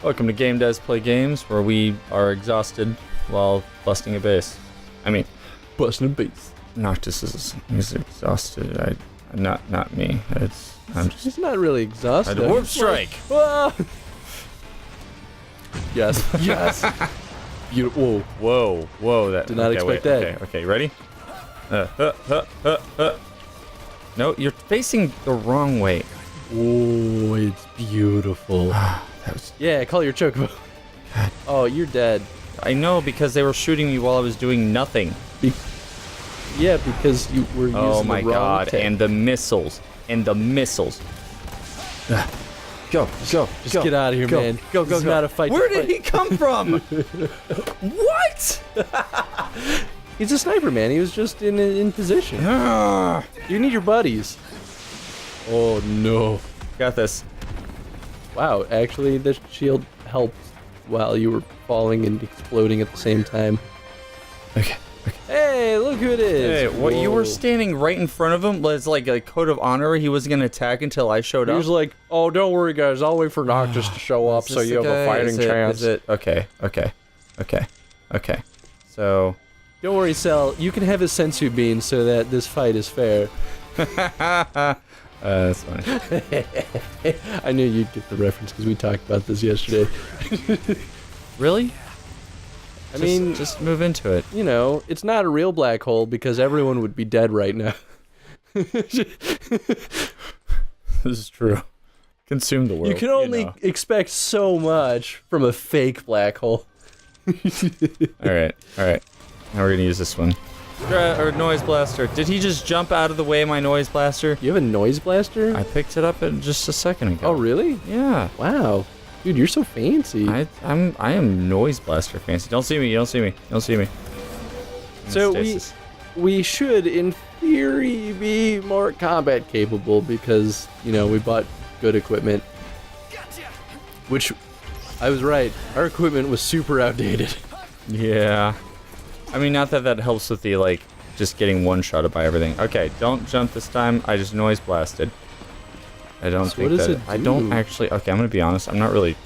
Welcome to Game Does Play Games, where we are exhausted while busting a base. I mean, busting a base. Noctis is exhausted. Not me. He's not really exhausted. Warp strike. Yes. Yes. Whoa. That did not expect that. Okay, ready? No, you're facing the wrong way. Oh, it's beautiful. Yeah, call your chocobo. God. Oh, you're dead. I know, because they were shooting me while I was doing nothing. Yeah, because you were using the wrong Oh my god, tech. and the missiles. Go. Just get out of here, man. Go. This is not a fight. Where did he come from? What? He's a sniper, man. He was just in position. You need your buddies. Oh, no. Got this. Wow, actually, the shield helped while you were falling and exploding at the same time. Okay. Hey, look who it is. Hey, what, you were standing right in front of him? It's like a code of honor. He wasn't going to attack until I showed up. He was like, oh, don't worry, guys. I'll wait for Noctis to show up so you have a fighting chance. Is it? Okay. So... Don't worry, Cell. You can have a sensu bean so that this fight is fair. That's funny. I knew you'd get the reference because we talked about this yesterday. Really? I mean, just move into it. You know, it's not a real black hole because everyone would be dead right now. This is true. Consume the world. You can only expect so much from a fake black hole. All right. Now we're gonna use this one. Or noise blaster. Did he just jump out of the way of my noise blaster? You have a noise blaster? I picked it up just a second ago. Oh, really? Yeah. Wow. Dude, you're so fancy. I am noise blaster fancy. Don't see me. So we should, in theory, be more combat capable because, you know, we bought good equipment. Which, I was right. Our equipment was super outdated. Yeah. I mean, not that helps with the, like, just getting one-shotted by everything. Okay, don't jump this time. I just noise blasted. I don't think what does that... it do? I don't actually... Okay, I'm gonna be honest. I'm not really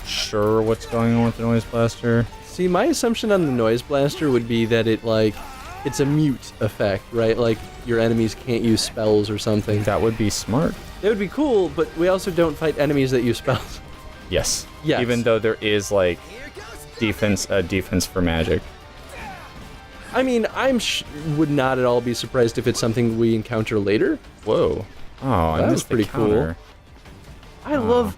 sure what's going on with the noise blaster. See, my assumption on the noise blaster would be that it, like, it's a mute effect, right? Like, your enemies can't use spells or something. That would be smart. It would be cool, but we also don't fight enemies that use spells. Yes. Yes. Even though there is, like, defense for magic. I mean, would not at all be surprised if it's something we encounter later. Whoa. Oh, that was pretty cool. I love...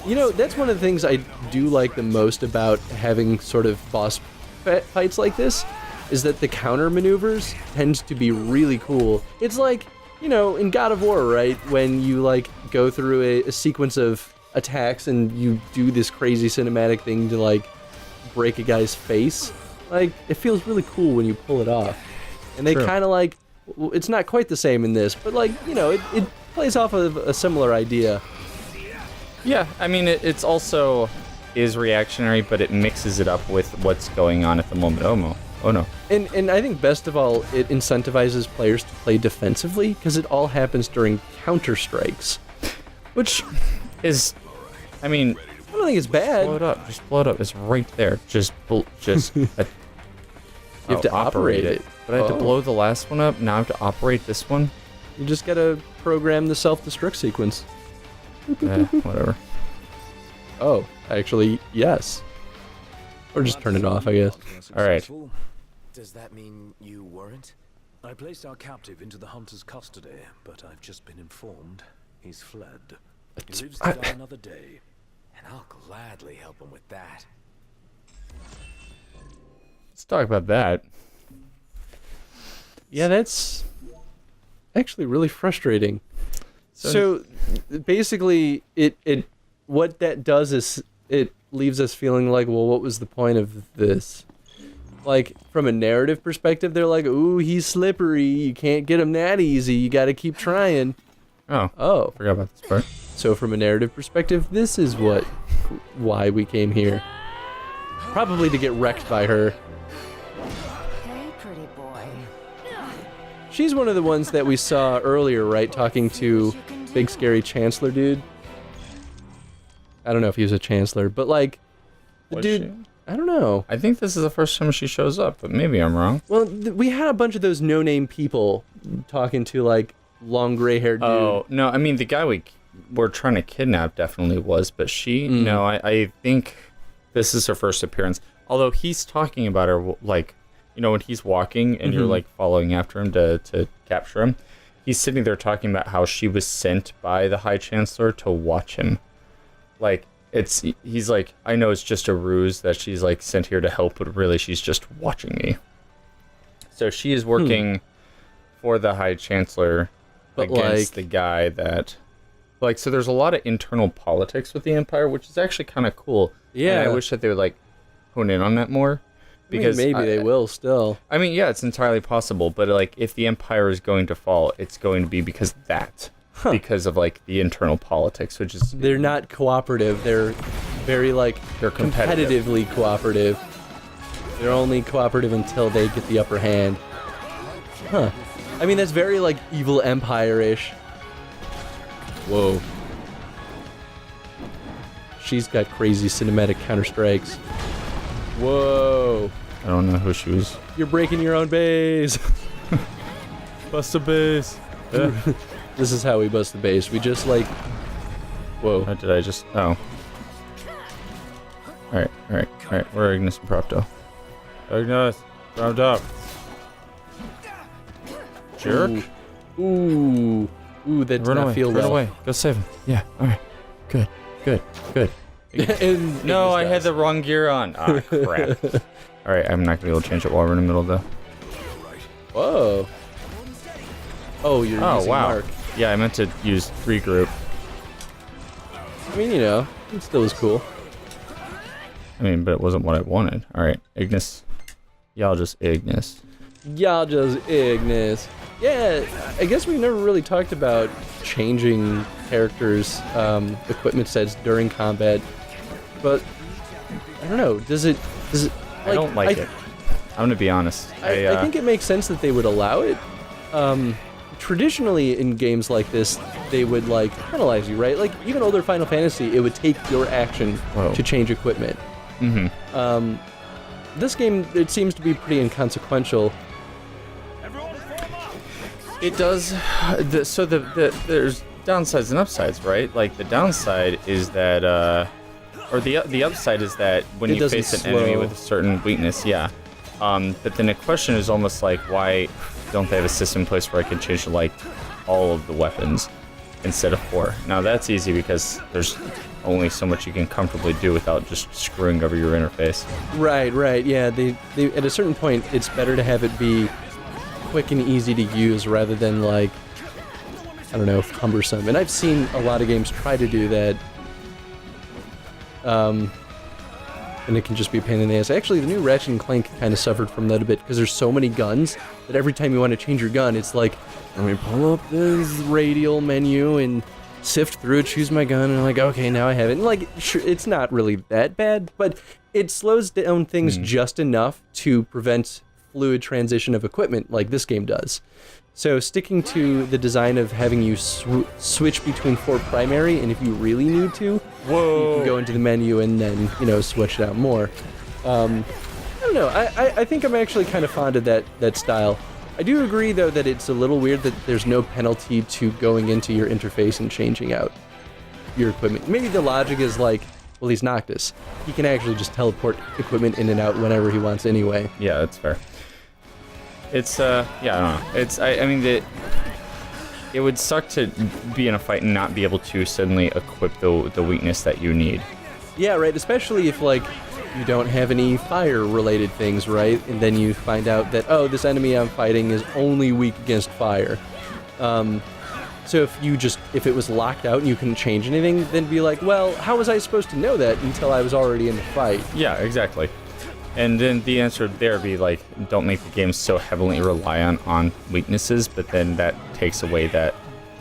You know, that's one of the things I do like the most about having sort of boss fights like this, is that the counter maneuvers tend to be really cool. It's like, you know, in God of War, right? When you, like, go through a sequence of attacks and you do this crazy cinematic thing to, like, break a guy's face. Like, it feels really cool when you pull it off. And they kind of, like, it's not quite the same in this, but, like, you know, it plays off of a similar idea. Yeah, I mean, it's also is reactionary, but it mixes it up with what's going on at the moment. Oh no. And I think best of all, it incentivizes players to play defensively, because it all happens during counter-strikes. Which is, I mean... I don't think it's bad. Just blow it up. It's right there. You have to operate it. But I had to blow the last one up. Now I have to operate this one. You just gotta program the self-destruct sequence. Whatever. Oh, actually, yes. Or just turn it off, I guess. Alright. Does that mean you weren't? I placed our captive into the hunter's custody, but I've just been informed he's fled. He lives to die another day. And I'll gladly help him with that. Let's talk about that. Yeah, that's actually really frustrating. So basically, what that does is it leaves us feeling like, well, what was the point of this? Like, from a narrative perspective, they're like, ooh, he's slippery. You can't get him that easy. You got to keep trying. Oh. Forgot about this part. So from a narrative perspective, this is why we came here. Probably to get wrecked by her. Hey, pretty boy. She's one of the ones that we saw earlier, right? Talking to big scary Chancellor dude. I don't know if he was a chancellor, but like, the Was dude, she? I don't know. I think this is the first time she shows up, but maybe I'm wrong. Well, we had a bunch of those no-name people talking to like long gray-haired dude. Oh, no, I mean, the guy we were trying to kidnap definitely was, but she, no, I think this is her first appearance. Although he's talking about her, like, you know, when he's walking and you're like following after him to capture him, he's sitting there talking about how she was sent by the High Chancellor to watch him. Like, he's like, I know it's just a ruse that she's like sent here to help, but really she's just watching me. So she is working for the High Chancellor But against like, the guy that, like, so there's a lot of internal politics with the Empire, which is actually kind of cool. Yeah. And I wish that they would like hone in on that more. Because maybe they will still. I mean, yeah, it's entirely possible, but like if the Empire is going to fall, it's going to be because of that. Because of like the internal politics, which is They're not cooperative. They're very like They're competitive. competitively cooperative. They're only cooperative until they get the upper hand. Huh. I mean, that's very like evil empire-ish. Whoa. She's got crazy cinematic counter-strikes. Whoa. I don't know who she was. You're breaking your own base. Bust a base. This is how we bust the base. We just like... Whoa. How did I just... Oh. Alright. We're Ignis and Propto. Ignis, Propto. Jerk. Ooh, that does Run not away. feel Run well. away. Go save him. Yeah. Alright. Good. And No, I Ignis had dies. the wrong gear on. Ah, crap. Alright, I'm not going to be able to change it while we're in the middle, though. Whoa. Oh, you're Oh, using wow. Mark. Yeah, I meant to use regroup. I mean, you know, it still was cool. I mean, but it wasn't what I wanted. Alright, Ignis. Y'all just Ignis. Y'all just Ignis. Yeah, I guess we never really talked about changing characters' equipment sets during combat, but I don't know. Does it? I don't like it. I'm going to be honest. I think it makes sense that they would allow it. Traditionally, in games like this, they would like penalize you, right? Like even older Final Fantasy, it would take your action Whoa. to change equipment. This game, it seems to be pretty inconsequential. It does. There's downsides and upsides, right? Like the downside is that, or the upside is that when It you doesn't face an enemy slow. with a certain weakness, yeah. But then the question is almost like, why don't they have a system in place where I can change like all of the weapons instead of 4? Now that's easy because there's only so much you can comfortably do without just screwing over your interface. Right, yeah. They at a certain point, it's better to have it be quick and easy to use rather than like, I don't know, cumbersome. And I've seen a lot of games try to do that. And it can just be a pain in the ass. Actually, the new Ratchet & Clank kind of suffered from that a bit because there's so many guns that every time you want to change your gun, it's like, let me pull up this radial menu and sift through it, choose my gun, and I'm like, okay, now I have it. And like, sure, it's not really that bad, but it slows down things just enough to prevent fluid transition of equipment like this game does. So sticking to the design of having you switch between 4 primary, and if you really need to, you can go into the menu and then, you know, switch it out more. I don't know, I think I'm actually kind of fond of that style. I do agree, though, that it's a little weird that there's no penalty to going into your interface and changing out your equipment. Maybe the logic is like, well, he's Noctis. He can actually just teleport equipment in and out whenever he wants anyway. Yeah, that's fair. It's yeah, I don't know. It's I mean it would suck to be in a fight and not be able to suddenly equip the weakness that you need. Yeah, right, especially if like you don't have any fire related things, right? And then you find out that, oh, this enemy I'm fighting is only weak against fire. So if it was locked out and you couldn't change anything, then be like, well, how was I supposed to know that until I was already in the fight? Yeah, exactly. And then the answer there would be like, don't make the game so heavily reliant on weaknesses, but then that takes away that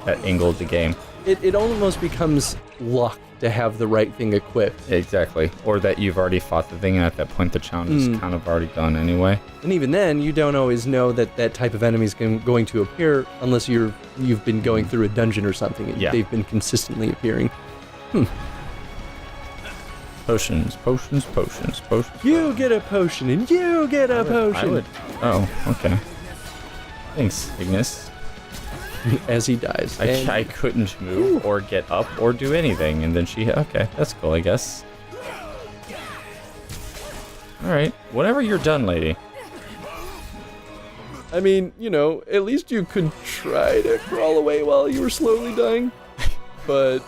angle of the game. It almost becomes luck to have the right thing equipped. Exactly. Or that you've already fought the thing, and at that point the challenge is kind of already done anyway. And even then, you don't always know that type of enemy is going to appear unless you've been going through a dungeon or something, and Yeah. they've been consistently appearing. Potions. You get a potion, and you get a potion. I would. Oh, okay. Thanks, Ignis. As he dies. I couldn't move or get up or do anything, and then she. Okay, that's cool, I guess. All right, whenever you're done, lady. I mean, you know, at least you could try to crawl away while you were slowly dying, but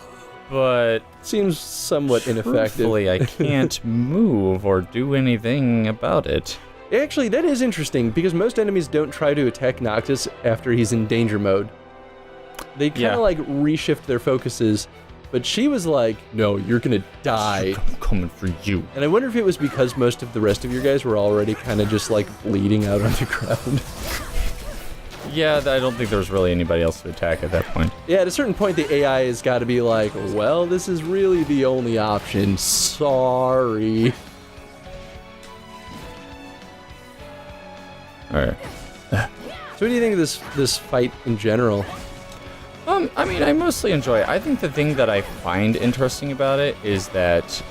seems somewhat ineffective. Truthfully, I can't move or do anything about it. Actually, that is interesting, because most enemies don't try to attack Noctis after he's in danger mode. They kind of like reshift their focuses, but she was like, no, you're gonna die. I'm coming for you. And I wonder if it was because most of the rest of your guys were already kind of just like bleeding out on the ground. Yeah, I don't think there was really anybody else to attack at that point. Yeah, at a certain point, the AI has got to be like, well, this is really the only option. Sorry. All right. So what do you think of this fight in general? I mean, I mostly enjoy it. I think the thing that I find interesting about it is that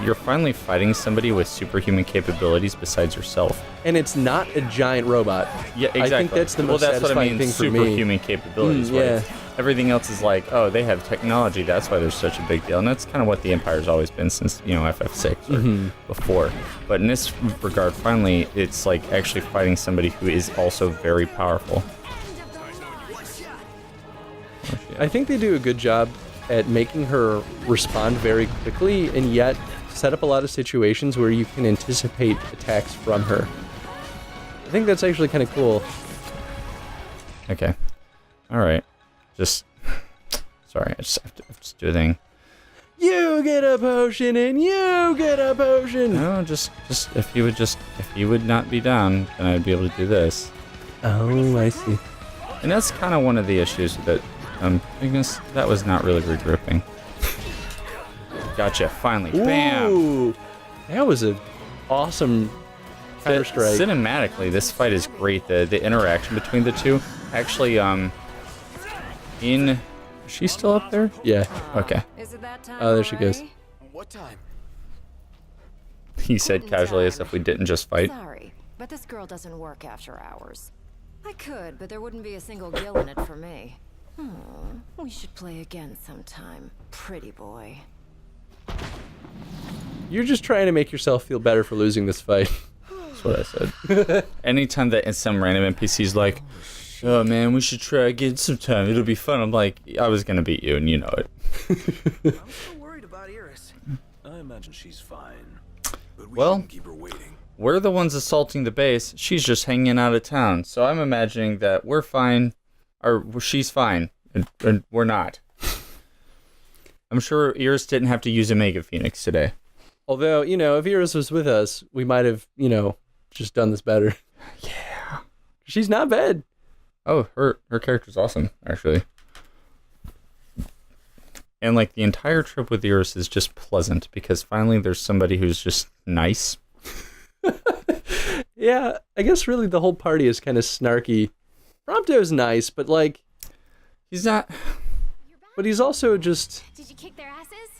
you're finally fighting somebody with superhuman capabilities besides yourself. And it's not a giant robot. Yeah, exactly. I think that's the most satisfying thing for me. Superhuman capabilities. Yeah. Everything else is like, oh, they have technology. That's why there's such a big deal. And that's kind of what the Empire's always been since, FF6 or before. But in this regard, finally, it's like actually fighting somebody who is also very powerful. I think they do a good job at making her respond very quickly and yet set up a lot of situations where you can anticipate attacks from her. I think that's actually kind of cool. Okay. All right. Sorry, I just have to do a thing. You get a potion and you get a potion. No, just if you would not be down, then I'd be able to do this. Oh, I see. And that's kind of one of the issues that I guess that was not really regrouping. Gotcha, finally. Bam! Ooh, that was an awesome counter-strike. Cinematically, this fight is great. The interaction between the two. Actually, is she still up there? Yeah. Okay. Is it that time Oh, there she goes. already? What time? He said casually as if we didn't just fight. Sorry, but this girl doesn't work after hours. I could, but there wouldn't be a single gil in it for me. We should play again sometime, pretty boy. You're just trying to make yourself feel better for losing this fight. That's what I said. Anytime that some random NPC's like, oh man, we should try again sometime. It'll be fun. I'm like, I was gonna beat you, and you know it. I'm so worried about Iris. I imagine she's fine. But we Well- shouldn't keep her waiting. We're the ones assaulting the base. She's just hanging out of town. So I'm imagining that we're fine, or she's fine, and we're not. I'm sure Iris didn't have to use a Mega Phoenix today. Although, if Iris was with us, we might have, just done this better. Yeah. She's not bad. Oh, her character's awesome, actually. And like the entire trip with Iris is just pleasant because finally there's somebody who's just nice. Yeah, I guess really the whole party is kind of snarky. Prompto's nice, but like, He's not. but he's also just Did you kick their asses?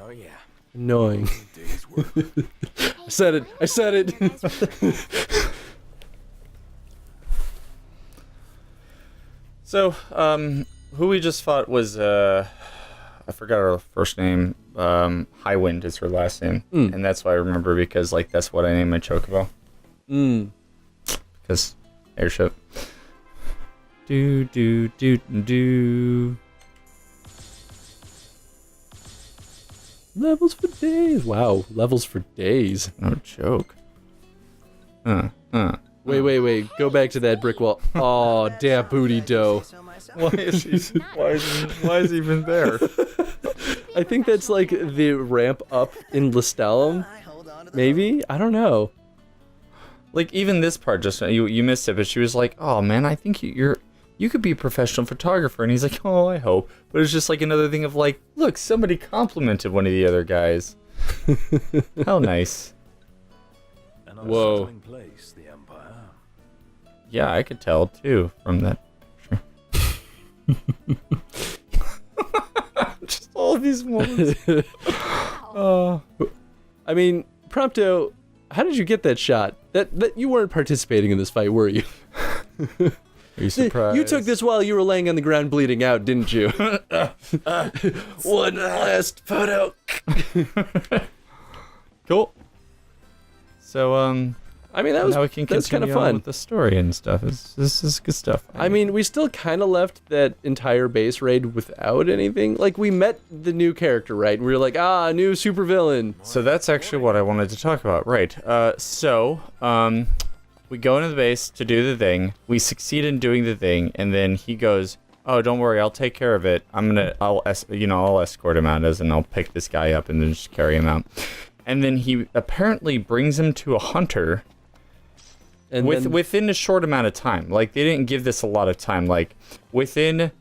Oh yeah. annoying. Day's work. I said it. I said it. So, who we just fought was I forgot her first name. Highwind is her last name, and that's why I remember because like that's what I named my chocobo. Because airship. Do do do do. Levels for days. Wow, levels for days. No joke. Wait. Go back to that brick wall. Oh, damn booty dough. Why is he even there? I think that's like the ramp up in Lestalem. Maybe? I don't know. Like even this part, just you missed it, but she was like, "Oh man, I think you could be a professional photographer," and he's like, "Oh, I hope." But it's just like another thing of like, look, somebody complimented one of the other guys. How nice. An Whoa. unsettling place, the Empire. Yeah, I could tell too from that picture. Just all these moments. I mean, Prompto, how did you get that shot? That you weren't participating in this fight, were you? Are you surprised? You took this while you were laying on the ground bleeding out, didn't you? One last photo. Cool. So, I mean, now we can that's kind of continue on fun. with the story and stuff. This is good stuff. I mean, we still kind of left that entire base raid without anything. Like, we met the new character, right? And we were like, new supervillain. So that's actually what I wanted to talk about, right? We go into the base to do the thing. We succeed in doing the thing, and then he goes, "Oh, don't worry, I'll take care of it. I'll escort him out, as in I'll pick this guy up and then just carry him out." And then he apparently brings him to a hunter. And Within a short amount of time. Like, they didn't give this a lot of time. Like, within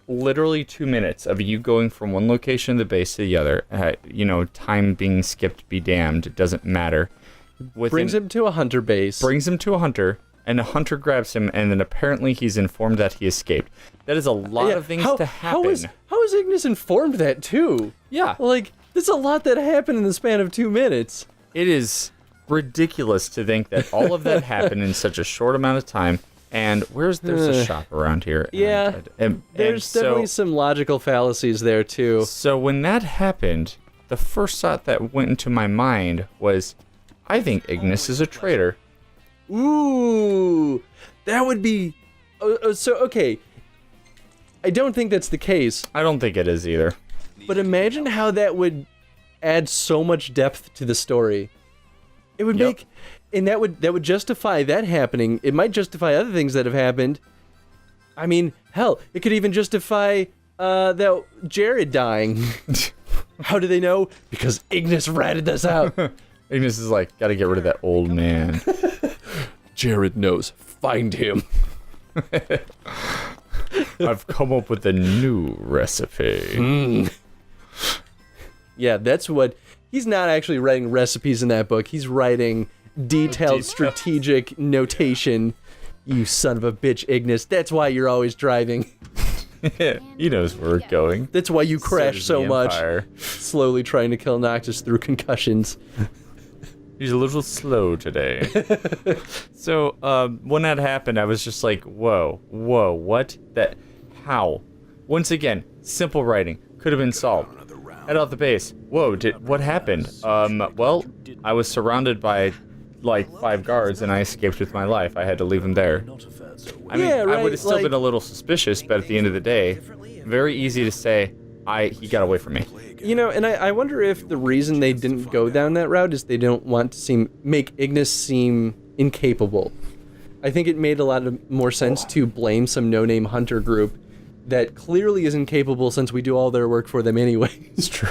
literally 2 minutes of you going from one location of the base to the other, time being skipped be damned, it doesn't matter. brings him to a hunter base. Brings him to a hunter, and the hunter grabs him, and then apparently he's informed that he escaped. That is a lot of things to happen. How is Ignis informed that, too? Yeah. Like, there's a lot that happened in the span of 2 minutes. It is ridiculous to think that all of that happened in such a short amount of time. And there's a shop around here. Yeah, there's definitely some logical fallacies there too. So when that happened, the first thought that went into my mind was, I think Ignis is a traitor. Ooh, that would be. Okay. I don't think that's the case. I don't think it is either. But imagine how that would add so much depth to the story. It would make, and that would justify that happening. It might justify other things that have happened. I mean, hell, it could even justify that Jared dying. How do they know? Because Ignis ratted us out. Ignis is like, gotta get rid of that old man. Jared knows. Find him. I've come up with a new recipe. Yeah, that's what. He's not actually writing recipes in that book. He's writing detailed strategic notation. You son of a bitch, Ignis. That's why you're always driving. He knows where we're going. That's why you crash so much. Empire. Slowly trying to kill Noctis through concussions. He's a little slow today. So, when that happened, I was just like, whoa, what? How? Once again, simple writing. Could have been solved. Head out the base. Whoa, what happened? Well, I was surrounded by, like, 5 guards, and I escaped with my life. I had to leave them there. I mean, I would have still been a little suspicious, but at the end of the day, very easy to say, he got away from me. You know, and I wonder if the reason they didn't go down that route is they don't want to make Ignis seem incapable. I think it made a lot of more sense to blame some no-name hunter group that clearly isn't capable since we do all their work for them anyway. It's true.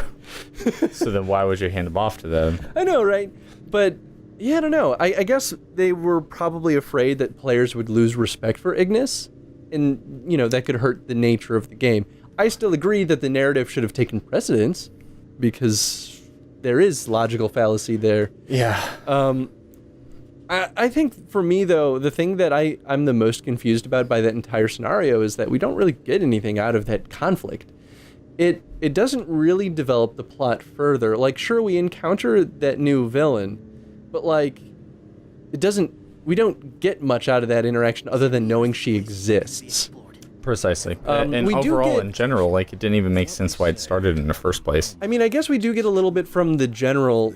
So then why would you hand them off to them? I know, right? But, yeah, I don't know. I guess they were probably afraid that players would lose respect for Ignis, and, that could hurt the nature of the game. I still agree that the narrative should have taken precedence, because there is logical fallacy there. Yeah. I think for me, though, the thing that I'm the most confused about by that entire scenario is that we don't really get anything out of that conflict. It doesn't really develop the plot further. Like, sure, we encounter that new villain, but, like, we don't get much out of that interaction other than knowing she exists. Precisely. And overall, in general, like, it didn't even make sense why it started in the first place. I mean, I guess we do get a little bit from the general,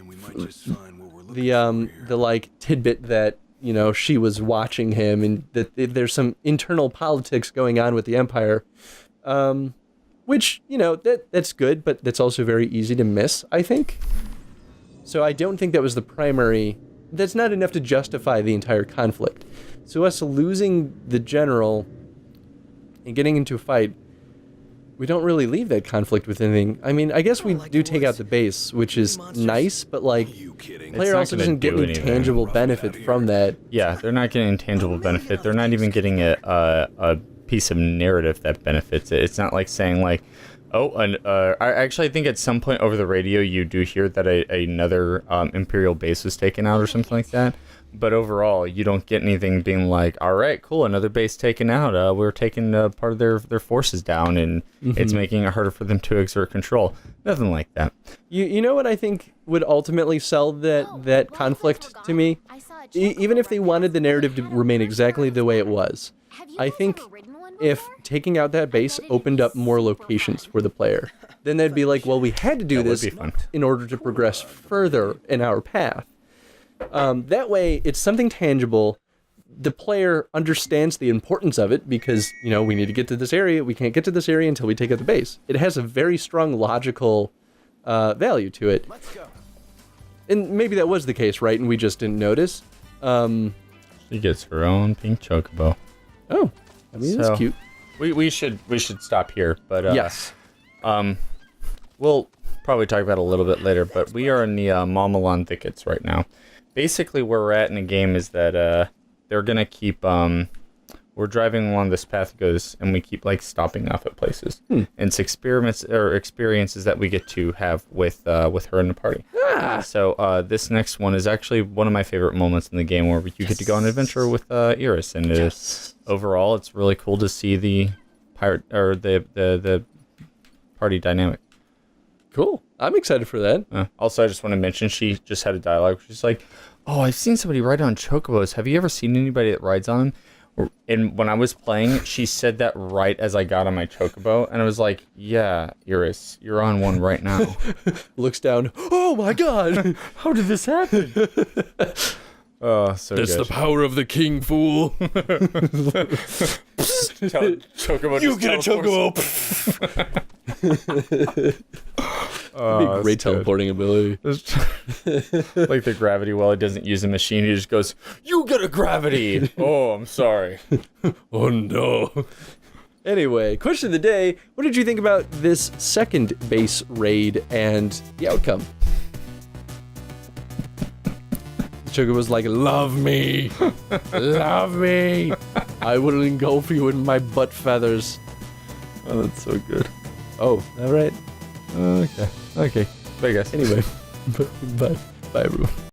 the like, tidbit that, she was watching him and that there's some internal politics going on with the Empire, which, that's good, but that's also very easy to miss, I think. So I don't think that was the primary. That's not enough to justify the entire conflict. So us losing the general and getting into a fight, we don't really leave that conflict with anything. I mean, I guess we do take out the base, which is nice, but, like, player also doesn't get any tangible benefit from that. Yeah, they're not getting tangible benefit. They're not even getting a piece of narrative that benefits it. It's not like saying, like, I think at some point over the radio you do hear that another Imperial base was taken out or something like that. But overall, you don't get anything being like, all right, cool, another base taken out. We're taking part of their forces down, and it's making it harder for them to exert control. Nothing like that. You know what I think would ultimately sell that conflict to me? Even if they wanted the narrative to remain exactly the way it was, I think if taking out that base opened up more locations for the player, then they'd be like, well, we had to do this in order to progress further in our path. That way, it's something tangible. The player understands the importance of it because, we need to get to this area. We can't get to this area until we take out the base. It has a very strong logical value to it. Let's go. And maybe that was the case, right? And we just didn't notice. She gets her own pink chocobo. Oh, I mean, that's cute. We should stop here, but yes. We'll probably talk about it a little bit later, but we are in the Malmalon thickets right now. Basically, where we're at in the game is that they're gonna keep. We're driving along this path goes, and we keep stopping off at places. And it's experiences that we get to have with her in the party. So this next one is actually one of my favorite moments in the game, where you get to go on an adventure with Iris, and overall, it's really cool to see the pirate or the party dynamic. Cool. I'm excited for that. Also, I just want to mention she just had a dialogue. She's like, "Oh, I've seen somebody ride on chocobos. Have you ever seen anybody that rides on them?" And when I was playing, she said that right as I got on my chocobo, and I was like, "Yeah, Iris, you're on one right now." Looks down. Oh my God! How did this happen? Oh, so That's good. the power of the king, fool. Chocobo You get a chocobo. Oh, great teleporting ability. Like the gravity well, it doesn't use a machine. He just goes, "You get a gravity." Oh, I'm sorry. Oh no. Anyway, question of the day: what did you think about this second base raid and the outcome? Sugar was like, "Love me, love me. I will engulf you in my butt feathers." Oh, that's so good. Oh, all right. Okay. Bye, guys. Anyway, bye, everyone.